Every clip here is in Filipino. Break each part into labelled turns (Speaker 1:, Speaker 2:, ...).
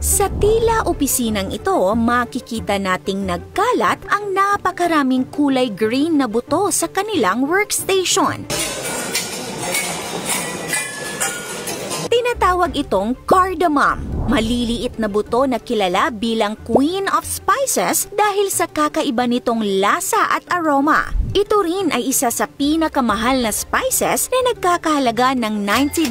Speaker 1: Sa tila opisinang ito, makikita nating nagkalat ang napakaraming kulay green na buto sa kanilang workstation. Tinatawag itong cardamom. Maliliit na buto na kilala bilang Queen of Spices dahil sa kakaiba nitong lasa at aroma. Ito rin ay isa sa pinakamahal na spices na nagkakahalaga ng $90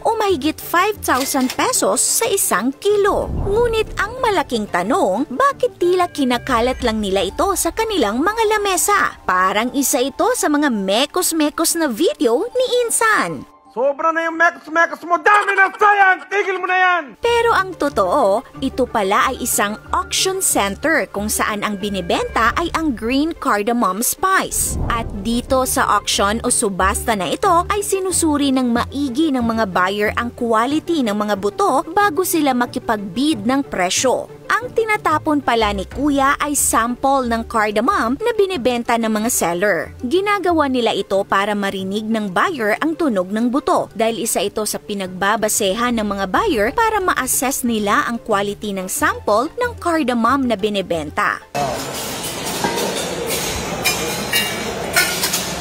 Speaker 1: o mahigit 5,000 pesos sa 1 kilo. Ngunit ang malaking tanong, bakit tila kinakalat lang nila ito sa kanilang mga lamesa? Parang isa ito sa mga mekos-mekos na video ni Insan.
Speaker 2: Sobra na yung mekos-mekos mo! Dami na sayang! Tigil mo na yan!
Speaker 1: Pero ang totoo, ito pala ay isang auction center kung saan ang binibenta ay ang green cardamom spice. At dito sa auction o subasta na ito ay sinusuri ng maigi ng mga buyer ang quality ng mga buto bago sila makipag-bid ng presyo. Ang tinatapon pala ni Kuya ay sample ng cardamom na binibenta ng mga seller. Ginagawa nila ito para marinig ng buyer ang tunog ng buto dahil isa ito sa pinagbabasehan ng mga buyer para ma-assess nila ang quality ng sample ng cardamom na binibenta.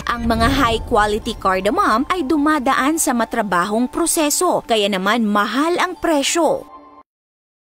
Speaker 1: Ang mga high-quality cardamom ay dumadaan sa matrabahong proseso, kaya naman mahal ang presyo.